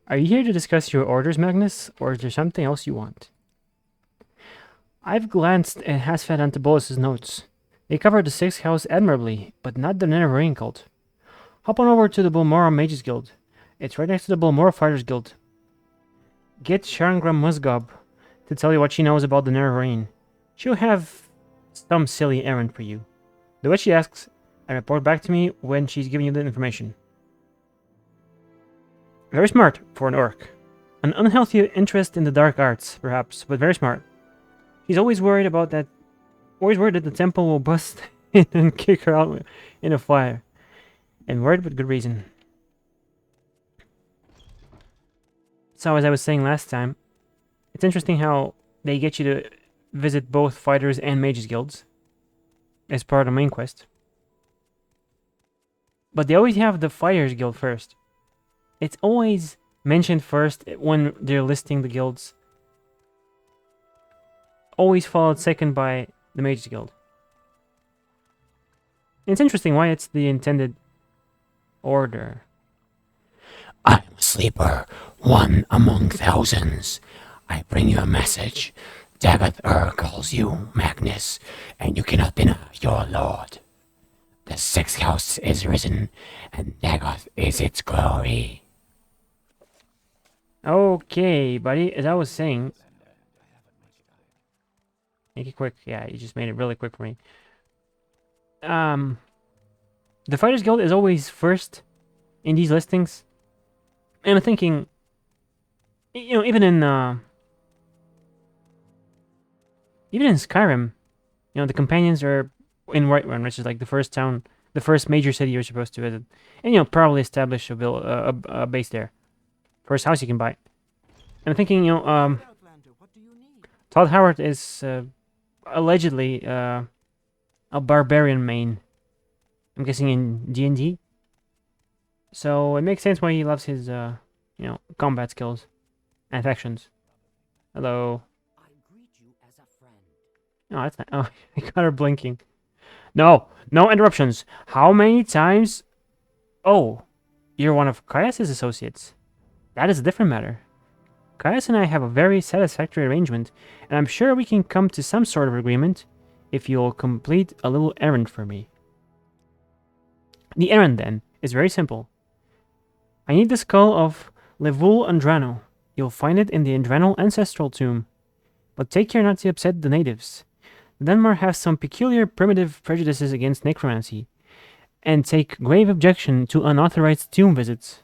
Are you here to discuss your orders, Magnus, or is there something else you want? I've glanced at Hasfed and Bolus's notes. They cover the Sixth House admirably, but not the Neverrain cult. Hop on over to the Bulmora Mages Guild. It's right next to the Bulmora Fighters Guild. Get Sharn Gra-Muzgob to tell you what she knows about the Neverrain. She'll have some silly errand for you. Do what she asks, and report back to me when she's giving you the information. Very smart for an orc. An unhealthy interest in the dark arts, perhaps, but very smart. She's always worried that the temple will bust in and kick her out in a fire. And worried with good reason. So, as I was saying last time, it's interesting how they get you to visit both fighters and mages guilds as part of the main quest. But they always have the fighters guild first. It's always mentioned first when they're listing the guilds. Always followed second by the mages guild. And it's interesting why it's the intended order. I'm a sleeper, one among thousands. I bring you a message. Dagath calls you, Magnus, and you cannot deny your lord. The Sixth House is risen, and Dagath is its glory. Okay, buddy, as I was saying... Make it quick. Yeah, you just made it really quick for me. The Fighters Guild is always first in these listings. And I'm thinking, even in Skyrim, the companions are in Whiterun, which is like the first town, the first major city you're supposed to visit, and probably establish a base there. First house you can buy. And I'm thinking, Todd Howard is allegedly a barbarian main. I'm guessing in D&D. So it makes sense why he loves his, combat skills and affections. Hello. I greet you as a friend. Oh, that's not. Oh, I got her blinking. No interruptions. How many times? Oh, you're one of Caius's associates. That is a different matter. Caius and I have a very satisfactory arrangement, and I'm sure we can come to some sort of agreement if you'll complete a little errand for me. The errand, then, is very simple. I need the skull of Levul Andrano. You'll find it in the Andrano ancestral tomb. But take care not to upset the natives. The Dunmer have some peculiar primitive prejudices against necromancy, and take grave objection to unauthorized tomb visits.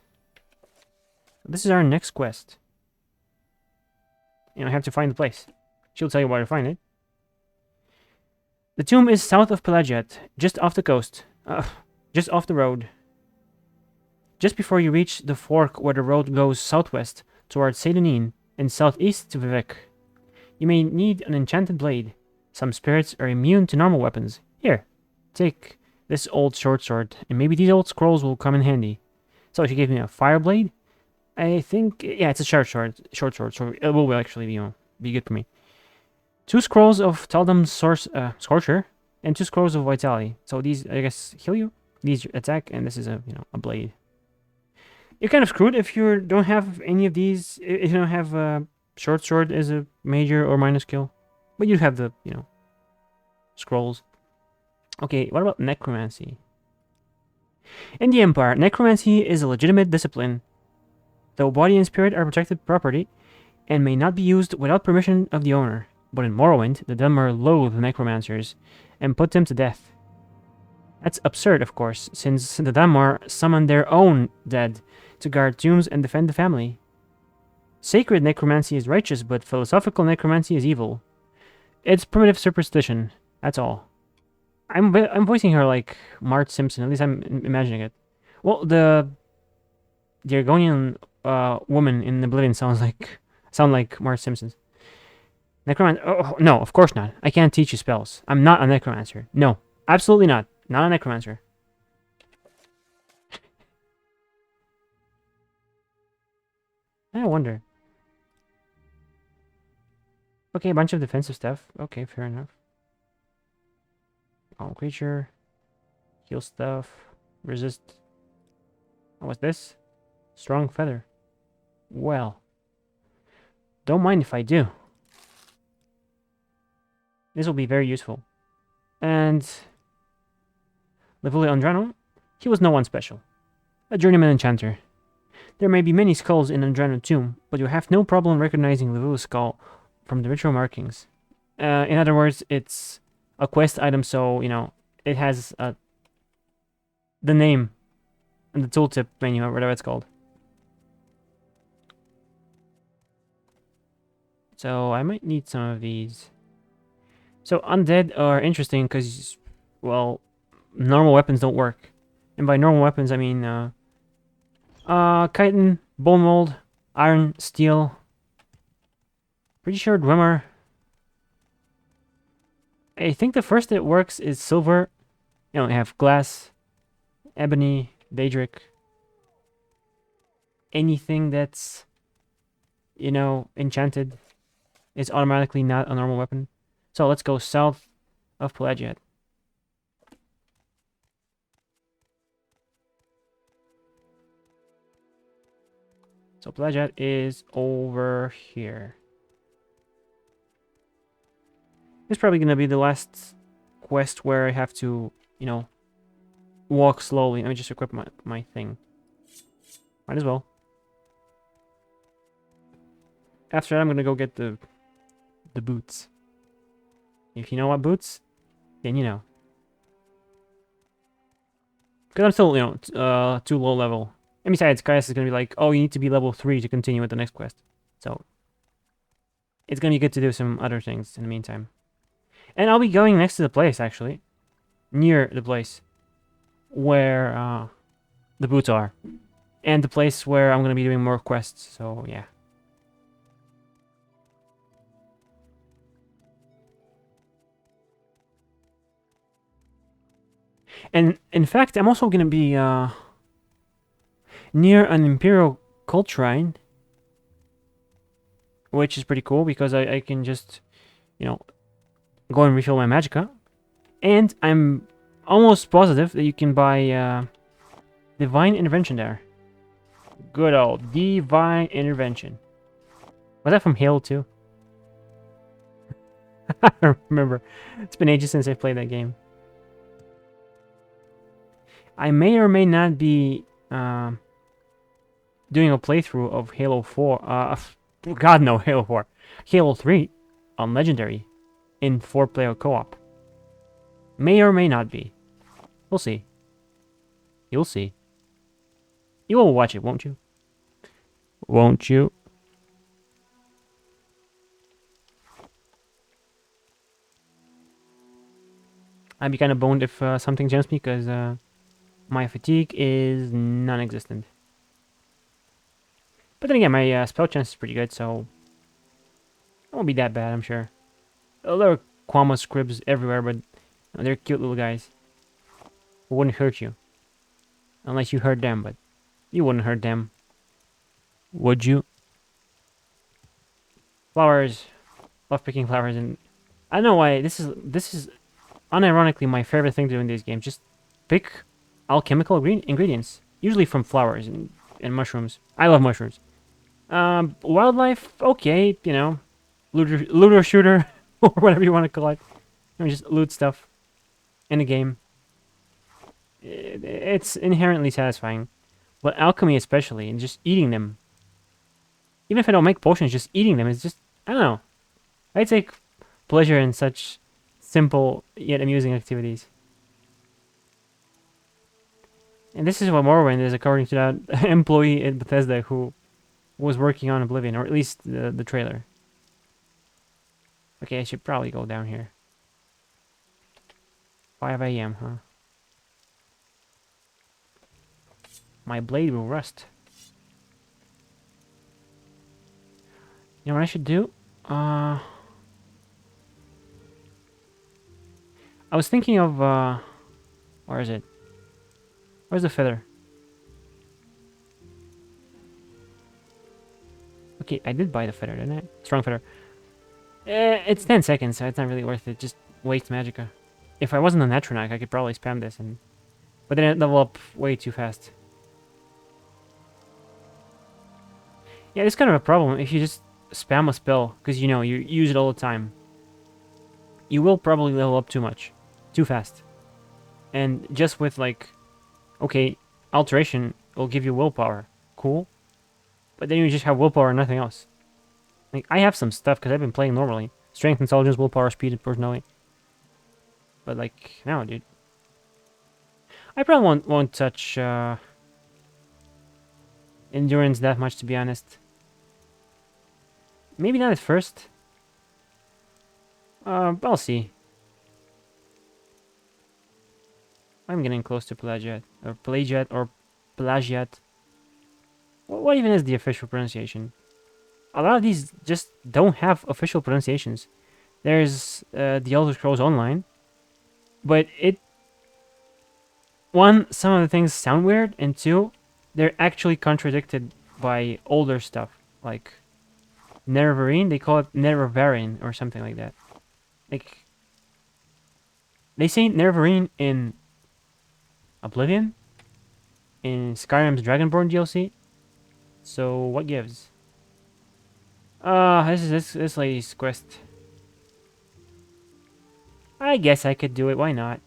This is our next quest. I have to find the place. She'll tell you where to find it. The tomb is south of Pelagiat, just off the coast. Just off the road. Just before you reach the fork where the road goes southwest towards Sedonin and southeast to Vivek. You may need an enchanted blade. Some spirits are immune to normal weapons. Here, take this old short sword, and maybe these old scrolls will come in handy. So she gave me a fire blade. I think, yeah, it's a short sword, so it will actually be good for me. 2 scrolls of Taldum Scorcher, and 2 scrolls of Vitality. So these, I guess, heal you. These attack, and this is a blade. You're kind of screwed if you don't have any of these. If you don't have short sword as a major or minor skill, but you have the scrolls. Okay, what about necromancy? In the Empire, necromancy is a legitimate discipline, though body and spirit are protected property and may not be used without permission of the owner. But in Morrowind, the Dunmer loathe necromancers and put them to death. That's absurd, of course, since the Dunmer summon their own dead to guard tombs and defend the family. Sacred necromancy is righteous, but philosophical necromancy is evil. It's primitive superstition, that's all. I'm voicing her like Marge Simpson, at least I'm imagining it. Well, the Argonian woman in Oblivion sound like Marge Simpson's. Necromancer? Oh, no, of course not. I can't teach you spells. I'm not a necromancer. No, absolutely not. Not a necromancer. I wonder. Okay, a bunch of defensive stuff. Okay, fair enough. All creature. Heal stuff. Resist. What's this? Strong feather. Well, don't mind if I do. This will be very useful. And Levuli Andrano, he was no one special. A journeyman enchanter. There may be many skulls in Andrano tomb, but you have no problem recognizing Levuli's skull from the ritual markings. In other words, it's a quest item, so, you know, it has the name and the tooltip menu, or whatever it's called. So I might need some of these. So undead are interesting because, well, normal weapons don't work. And by normal weapons, I mean chitin, bone mold, iron, steel. Pretty sure Dwemer. I think the first that works is silver. You know, we have glass, ebony, daedric. Anything that's, you know, enchanted is automatically not a normal weapon. So let's go south of Pelagiat. So Pelagiat is over here. It's probably going to be the last quest where I have to, you know, walk slowly. Let me just equip my thing. Might as well. After that, I'm going to go get the boots. If you know what boots, then you know. Because I'm still, you know, too low level. And besides, Kaius is going to be like, oh, you need to be level 3 to continue with the next quest. So, it's going to be good to do some other things in the meantime. And I'll be going next to the place, actually. Near the place where the boots are. And the place where I'm going to be doing more quests, so yeah. And in fact, I'm also going to be near an Imperial cult shrine, which is pretty cool because I can just, you know, go and refill my magicka. And I'm almost positive that you can buy Divine Intervention there. Good old Divine Intervention. Was that from Halo 2? I don't remember. It's been ages since I played that game. I may or may not be doing a playthrough of Halo 4. God, no, Halo 4. Halo 3 on Legendary in 4-player co-op. May or may not be. We'll see. You'll see. You will watch it, won't you? Won't you? I'd be kind of boned if something jumps me because my fatigue is non-existent. But then again, my spell chance is pretty good, so it won't be that bad, I'm sure. There are Quama scribs everywhere, but they're cute little guys who wouldn't hurt you. Unless you hurt them, but you wouldn't hurt them. Would you? Flowers. Love picking flowers, and I don't know why this is unironically my favorite thing to do in these games. Just pick alchemical ingredients, usually from flowers and mushrooms. I love mushrooms. Wildlife, okay, you know, looter shooter, or whatever you want to call it. You know, just loot stuff in a game. It's inherently satisfying, but alchemy especially, and just eating them. Even if I don't make potions, just eating them is just, I don't know. I take pleasure in such simple yet amusing activities. And this is what Morrowind is, according to that employee at Bethesda who was working on Oblivion, or at least the trailer. Okay, I should probably go down here. 5 AM, huh? My blade will rust. You know what I should do? I was thinking of, where is it? Where's the feather? Okay, I did buy the feather, didn't I? Strong feather. It's 10 seconds, so it's not really worth it. Just waste magicka. If I wasn't an Atronach, I could probably spam this, but then it level up way too fast. Yeah, it's kind of a problem if you just spam a spell, because you know, you use it all the time. You will probably level up too much. Too fast. And just with like, okay, alteration will give you willpower. Cool. But then you just have willpower and nothing else. Like, I have some stuff because I've been playing normally. Strength, intelligence, willpower, speed, and personality. But like, now, dude. I probably won't touch endurance that much, to be honest. Maybe not at first. I'll see. I'm getting close to Pelagiat. Or Pelagiat, or Pelagiat. What even is the official pronunciation? A lot of these just don't have official pronunciations. There's the Elder Scrolls Online. But it... One, some of the things sound weird. And two, they're actually contradicted by older stuff. Like Nerevarine, they call it Nerevarine or something like that. Like... They say Nerevarine in Oblivion, in Skyrim's Dragonborn DLC. So what gives? This is this lady's quest. I guess I could do it. Why not?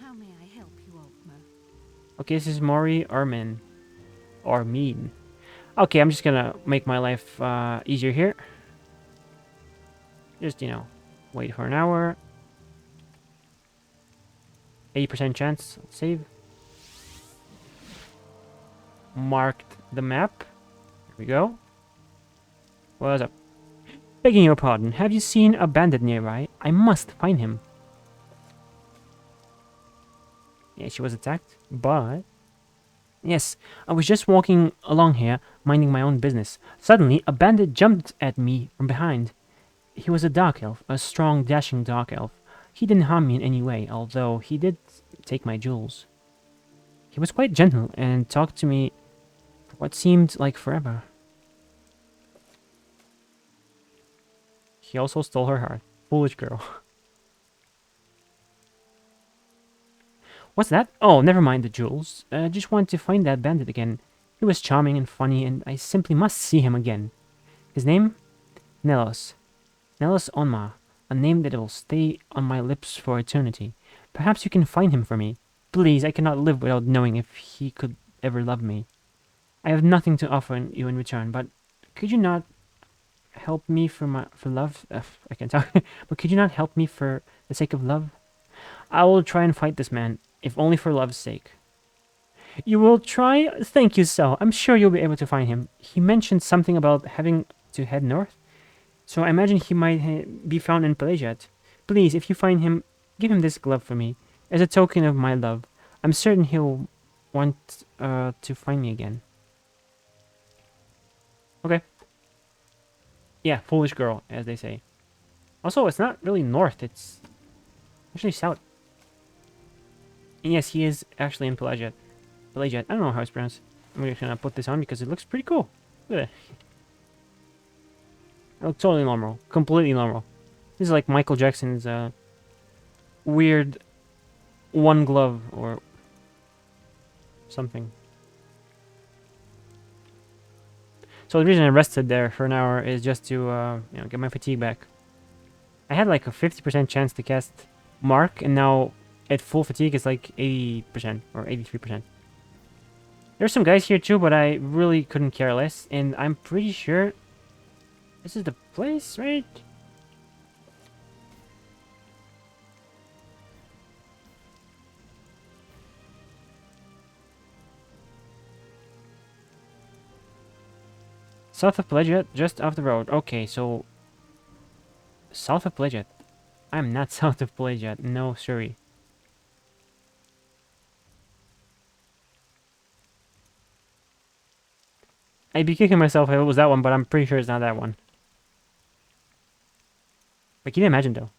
How may I help you, Ogma? Okay, this is Mori Armin. Armin. Okay, I'm just gonna make my life easier here. Just, you know, wait for an hour. 80% chance. Save. Marked the map. Here we go. What's up? Begging your pardon, have you seen a bandit nearby? I must find him. Yeah, she was attacked, but... Yes, I was just walking along here, minding my own business. Suddenly, a bandit jumped at me from behind. He was a dark elf, a strong, dashing dark elf. He didn't harm me in any way, although he did take my jewels. He was quite gentle and talked to me for what seemed like forever. He also stole her heart. Foolish girl. What's that? Oh, never mind the jewels. Just wanted to find that bandit again. He was charming and funny, and I simply must see him again. His name? Nelos. Nelos Onma. A name that will stay on my lips for eternity. Perhaps you can find him for me. Please, I cannot live without knowing if he could ever love me. I have nothing to offer you in return, but could you not help me for love? I can't talk. But could you not help me for the sake of love? I will try and fight this man, if only for love's sake. You will try? Thank you, so. I'm sure you'll be able to find him. He mentioned something about having to head north, so I imagine he might be found in Pelagiat. Please, if you find him, give him this glove for me, as a token of my love. I'm certain he'll want to find me again. Okay. Yeah, foolish girl, as they say. Also, it's not really north, it's actually south. And yes, he is actually in Pelagiat. Pelagiat, I don't know how it's pronounced. I'm just gonna put this on because it looks pretty cool. Look at it. It looks totally normal. Completely normal. This is like Michael Jackson's weird one glove or something. So the reason I rested there for an hour is just to you know, get my fatigue back. I had like a 50% chance to cast Mark, and now at full fatigue it's like 80% or 83%. There's some guys here too, but I really couldn't care less, and I'm pretty sure this is the place, right? South of Pelagiat, just off the road. Okay, so... South of Pelagiat. I'm not south of Pelagiat. No, sorry. I'd be kicking myself if it was that one, but I'm pretty sure it's not that one. But can you imagine, though?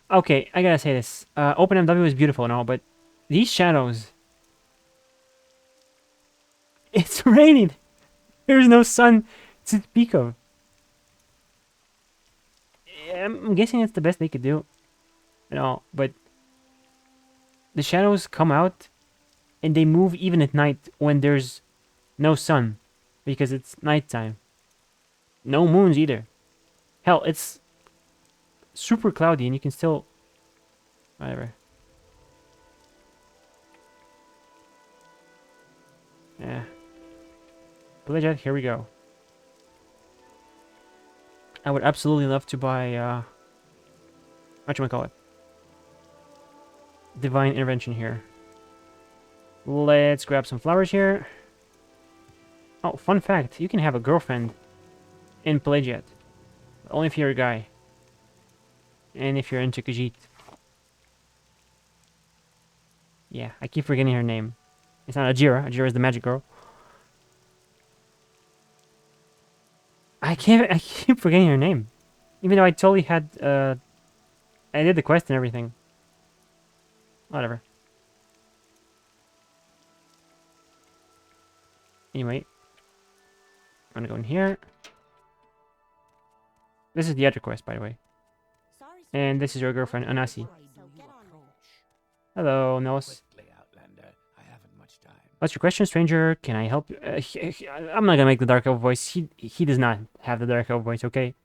Okay, I gotta say this. OpenMW is beautiful and all, but these shadows... It's raining! There's no sun to speak of. I'm guessing it's the best they could do. You know, but... The shadows come out, and they move even at night when there's no sun. because it's nighttime. No moons either. Hell, it's super cloudy and you can still... Whatever. Yeah. Pelagiat, here we go. I would absolutely love to buy, whatchamacallit? Divine Intervention here. Let's grab some flowers here. Oh, fun fact. You can have a girlfriend in Pelagiat. Only if you're a guy. And if you're into Khajiit. Yeah, I keep forgetting her name. It's not Ajira. Ajira is the magic girl. I keep forgetting her name. Even though I totally had, I did the quest and everything. Whatever. Anyway. I'm gonna go in here. This is the other quest, by the way. And this is your girlfriend, Anasi. Hello, Nels. What's your question, stranger? Can I help you? I'm not gonna make the Dark Elf voice. He does not have the Dark Elf voice, okay?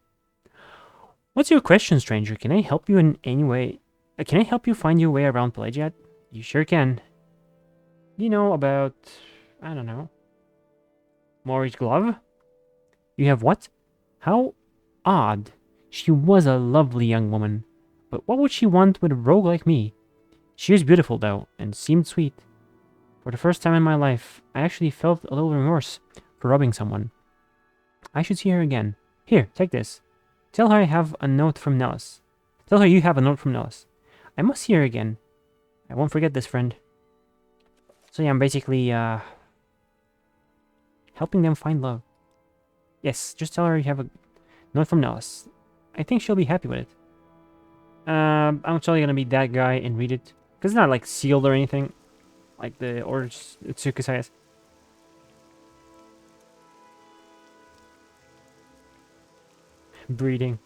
What's your question, stranger? Can I help you in any way? Can I help you find your way around Pelagiat? You sure can. Do you know about... I don't know. Morrowind glove? You have what? How odd. She was a lovely young woman. But what would she want with a rogue like me? She is beautiful, though, and seemed sweet. For the first time in my life, I actually felt a little remorse for robbing someone. I should see her again. Here, take this. Tell her I have a note from Nellis. Tell her you have a note from Nellis. I must see her again. I won't forget this, friend. So yeah, I'm basically, helping them find love. Yes, just tell her you have a note from Nellis. I think she'll be happy with it. I'm totally gonna be that guy and read it. Because it's not, like, sealed or anything. Like the orders Utsuka says. Breeding.